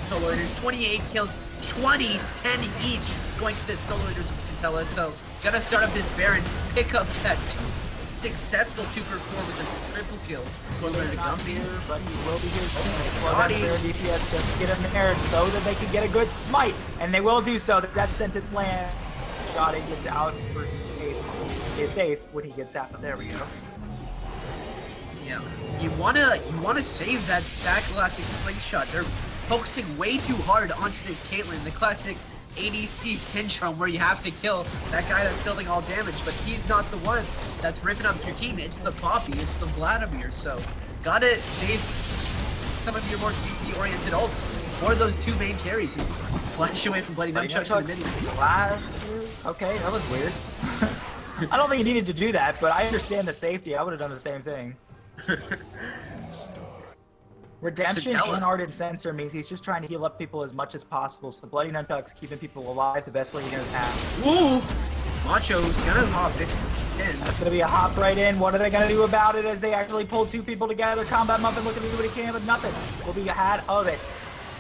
solo leaders. 28 kills, 20, 10 each going to the solo leaders of Centella. So, gotta start up this Baron, pick up that successful 2-for-4 with a triple kill. But he will be here soon. Slow down their DPS just to get him there so that they can get a good smite. And they will do so. That sentence lands. Shot it gets out for safe. It's safe when he gets out. There we go. Yeah. You wanna save that Sack Elastic Slingshot. They're focusing way too hard onto this Caitlyn, the classic ADC syndrome where you have to kill that guy that's building all damage, but he's not the one that's ripping up your team. It's the Poppy, it's the Vladimir, so gotta save some of your more CC-oriented ults for those 2 main carries and flash away from Bloody Nunchucks in the mid. Okay, that was weird. I don't think he needed to do that, but I understand the safety. I would have done the same thing. Redemption and Ardent Sensor means he's just trying to heal up people as much as possible, so Bloody Nunchuck's keeping people alive the best way he knows how. Ooh! Macho's gonna hop in. That's gonna be a hop right in. What are they gonna do about it as they actually pull 2 people together? Combat Muffin looking to do what he can, but nothing will be had of it.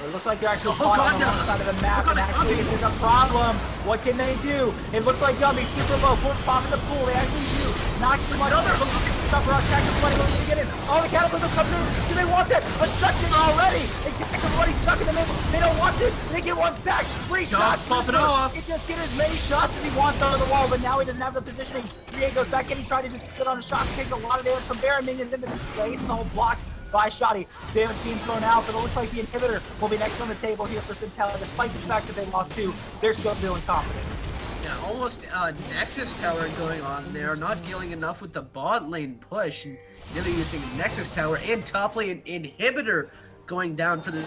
It looks like they're actually caught on the wrong side of the map, and actually this is a problem. What can they do? It looks like Gumby's super low. Force pop in the pool. They actually do. Not too much. Suffer on Cactus Bunny looking to get in. Oh, the Cataclysm comes through. Do they want that? A shut-in already. And Cactus Bunny stuck in the middle. They don't want this. They get one back. 3 shots. Pop it off. He just get as many shots as he wants under the wall, but now he doesn't have the positioning. Rie goes back and he tried to just sit on a shot. Takes a lot of damage from Baron Minions into this place. And the whole block by Shoddy. Damage being thrown out, but it looks like the inhibitor will be next on the table here for Centella. Despite the fact that they lost 2, they're still feeling confident. Yeah, almost Nexus Tower going on there, not dealing enough with the bot lane push, and really using Nexus Tower and top lane inhibitor going down for the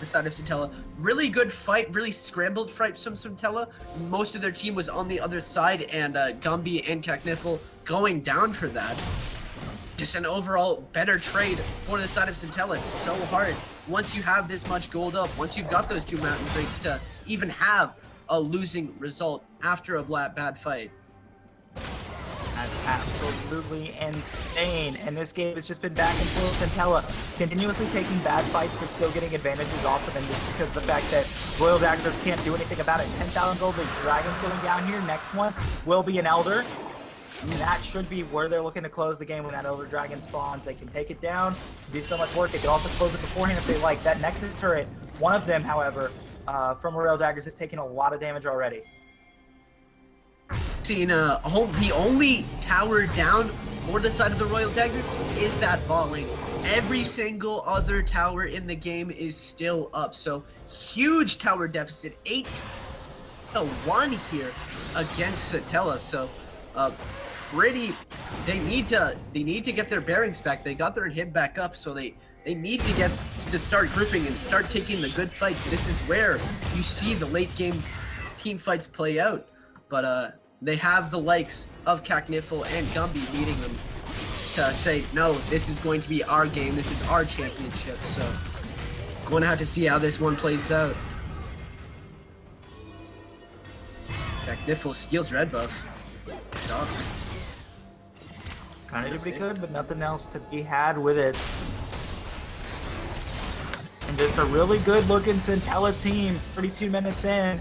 side of Centella. Really good fight, really scrambled fight from Centella. Most of their team was on the other side, and Gumby and Cacniffle going down for that. Just an overall better trade for the side of Centella. It's so hard once you have this much gold up, once you've got those 2 mountain drakes to even have a losing result after a bad fight. That's absolutely insane. And this game has just been back and forth. Centella continuously taking bad fights but still getting advantages off of them just because of the fact that Royal Daggers can't do anything about it. 10,000 gold, the Dragon's going down here. Next one will be an Elder. And that should be where they're looking to close the game when that Elder Dragon spawns. They can take it down, do so much work. They can also close it beforehand if they like. That Nexus turret, one of them, however, from Royal Daggers has taken a lot of damage already. Seen the only tower down for the side of the Royal Daggers is that bot lane. Every single other tower in the game is still up, so huge tower deficit, 8-1 here against Centella. So they need to get their bearings back. They got their hit back up, so they need to start grouping and start taking the good fights. This is where you see the late game team fights play out. But they have the likes of Cacniffle and Gumby leading them to say, no, this is going to be our game. This is our championship. So going to have to see how this one plays out. Cacniffle steals red buff. Stop. Kind of did what he could, but nothing else to be had with it. And just a really good looking Centella team, 32 minutes in.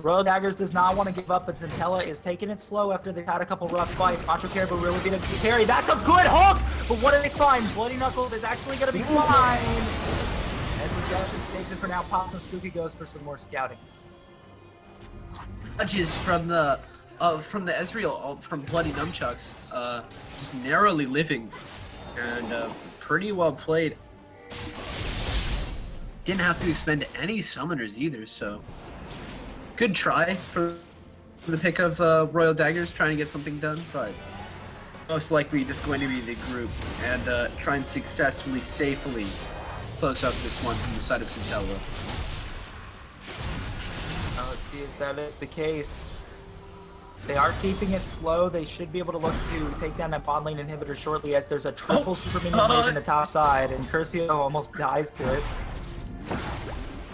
Royal Daggers does not want to give up, but Centella is taking it slow after they've had a couple rough fights. Macho Caribou really being able to carry. That's a good hook! But what do they find? Bloody Knuckles is actually going to be fine. And Redemption saves it for now. Pops some Spooky Ghost for some more scouting. Judges from the from the Ezreal from Bloody Nunchucks, just narrowly living, and pretty well played. Didn't have to expend any summoners either, so good try for the pick of Royal Daggers, trying to get something done, but most likely this is going to be the group, and try and successfully, safely close up this one from the side of Centella. Let's see if that is the case. They are keeping it slow. They should be able to look to take down that bot lane inhibitor shortly, as there's a triple super minion wave in the top side, and Curcio almost dies to it.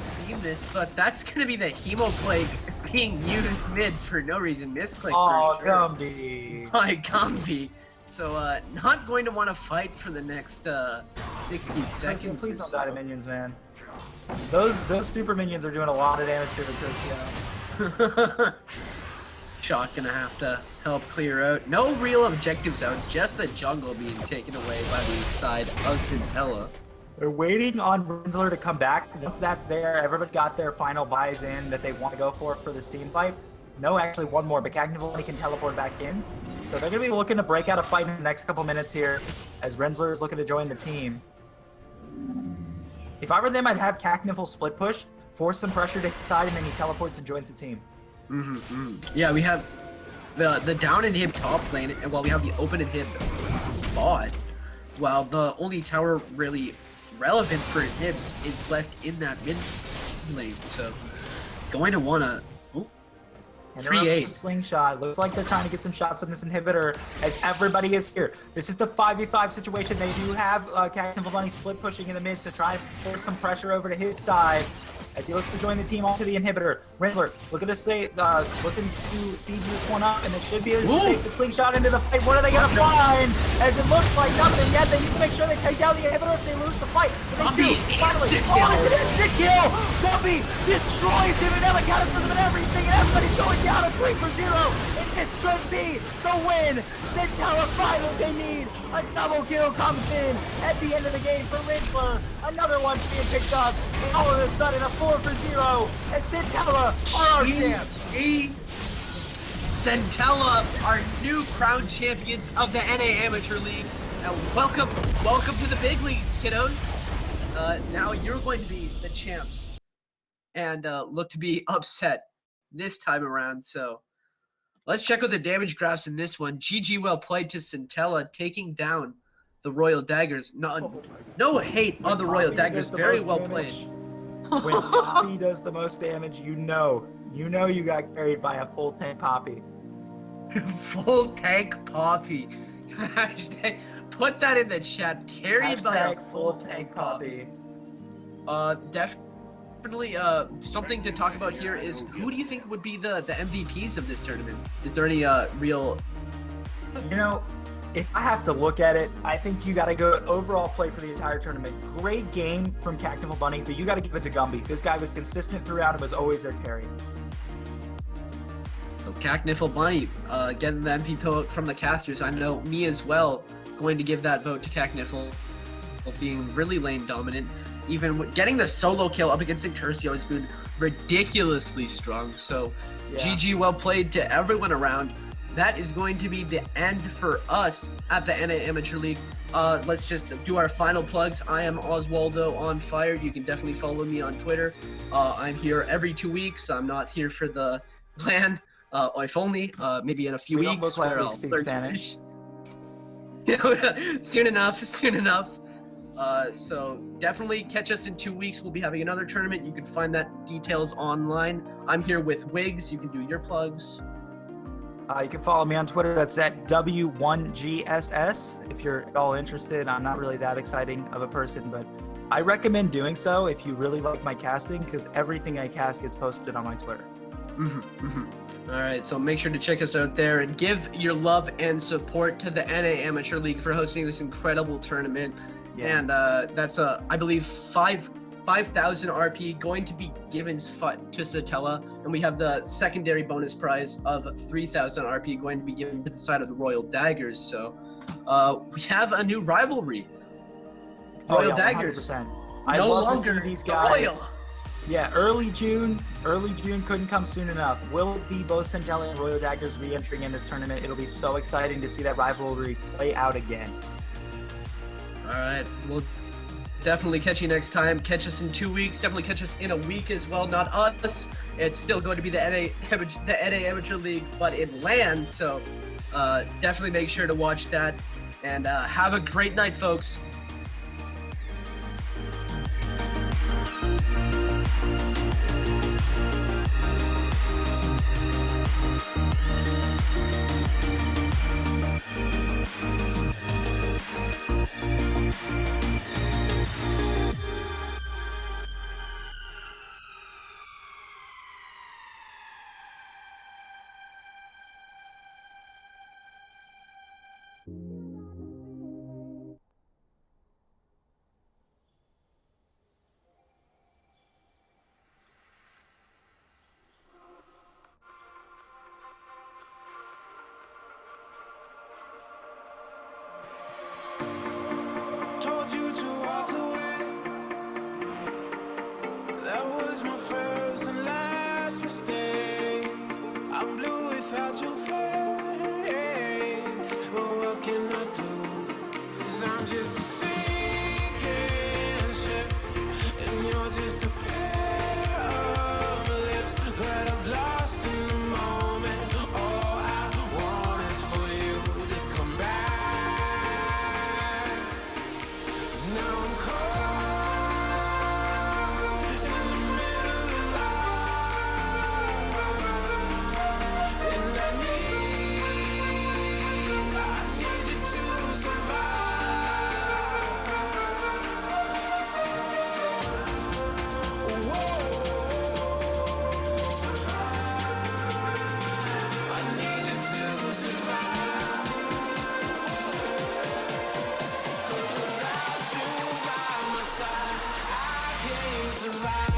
Seen this, but that's gonna be the Hemo Plague being used mid for no reason. Misclick Oh, for sure. Gumby. By Gumby. So, not going to want to fight for the next 60 seconds. Please don't die to minions, man. Those super minions are doing a lot of damage to the Curcio. Shot gonna have to help clear out. No real objectives out, just the jungle being taken away by the side of Centella. They're waiting on Rinsler to come back. Once that's there, everybody's got their final buys in that they want to go for this team fight. No, actually one more, but Cacnivore can teleport back in. So they're going to be looking to break out a fight in the next couple minutes here, as Rinsler is looking to join the team. If I were them, I'd have Cacnivore split push, force some pressure to his side, and then he teleports and joins the team. Yeah, we have the down inhib top lane, and while we have the open inhib bot, while the only tower really relevant for inhibs is left in that mid lane. So going to wanna 3-8 slingshot. Looks like they're trying to get some shots on this inhibitor, as everybody is here. This is the 5v5 situation. They do have Captain Vivani split pushing in the mid to try and force some pressure over to his side as he looks to join the team onto the inhibitor. Rinsler looking to looking to siege this one up, and they should be able to take the slingshot into the fight. What are they gonna find? As it looks like nothing yet. They need to make sure they take down the inhibitor if they lose the fight. But they do. Finally, it's an instant kill. Gumby destroys him, and never counted for them and everything, and everybody's going down a 3-0. And this should be the win. Centella finally they need. A double kill comes in at the end of the game for Rinsler. Another one's being picked up, and all of a sudden a 4-0 as Centella are our champs. Centella, our new crown champions of the NA Amateur League. Now welcome to the big leagues, kiddos. Now you're going to be the champs, and look to be upset this time around. So let's check out the damage graphs in this one. GG well played to Centella, taking down the Royal Daggers. No hate on the Royal Daggers. Very well played. When Poppy does the most damage, you know you got carried by a full tank Poppy. Full tank Poppy. Hashtag, put that in the chat. Carried by a full tank Poppy. Definitely something to talk about here is, who do you think would be the MVPs of this tournament? Is there any real... You know, if I have to look at it, I think you got to go overall play for the entire tournament. Great game from Cacnivore Bunny, but you got to give it to Gumby. This guy was consistent throughout and was always their carry. So Cacnivore Bunny getting the MVP vote from the casters. I know me as well going to give that vote to Cacnivore, being really lane dominant. Even getting the solo kill up against the Curcio has been ridiculously strong. So yeah. GG well played to everyone around. That is going to be the end for us at the NA Amateur League. Let's just do our final plugs. I am Oswaldo on Fire. You can definitely follow me on Twitter. I'm here every 2 weeks. I'm not here for the plan. If only, maybe in a few weeks. Look like we speak Spanish. Soon enough. So definitely catch us in 2 weeks. We'll be having another tournament. You can find that details online. I'm here with Wiggs. You can do your plugs. You can follow me on Twitter. That's at W1GSS. If you're at all interested, I'm not really that exciting of a person, but I recommend doing so if you really like my casting, because everything I cast gets posted on my Twitter. All right, so make sure to check us out there and give your love and support to the NA Amateur League for hosting this incredible tournament. Yeah. And that's I believe 5,000 RP going to be given to Centella, and we have the secondary bonus prize of 3,000 RP going to be given to the side of the Royal Daggers. So we have a new rivalry. Royal Daggers. 100%. I love to see these guys. Yeah, early June. Early June couldn't come soon enough. Will it be both Centella and Royal Daggers re-entering in this tournament? It'll be so exciting to see that rivalry play out again. All right, we'll definitely catch you next time. Catch us in 2 weeks. Definitely catch us in a week as well. Not us. It's still going to be the NA Amateur League, but in LAN. So definitely make sure to watch that. And have a great night, folks. Told you to walk away. That was my first and last mistake. I'm blue without your face. But what can I do? 'Cause I'm just a sinking ship, and you're just a pair of lips that I've lost in the moment. All I want is for you to come back. Now I'm caught in the middle of life, and I need you to survive. Whoa, I need you to survive. Without you by my side, I can't survive.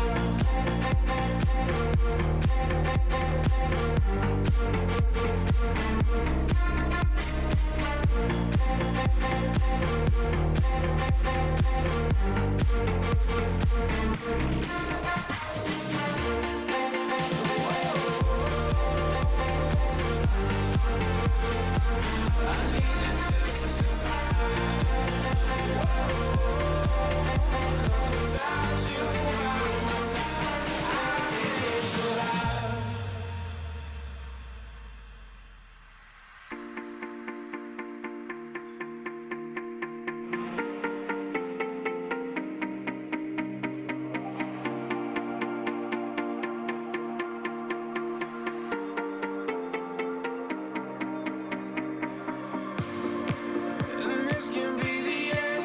And this can be the end.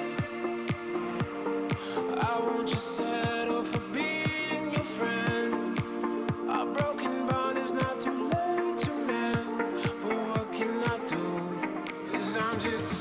I won't just settle for being your friend. Our broken bond is not too late to mend. But what can I do? 'Cause I'm just a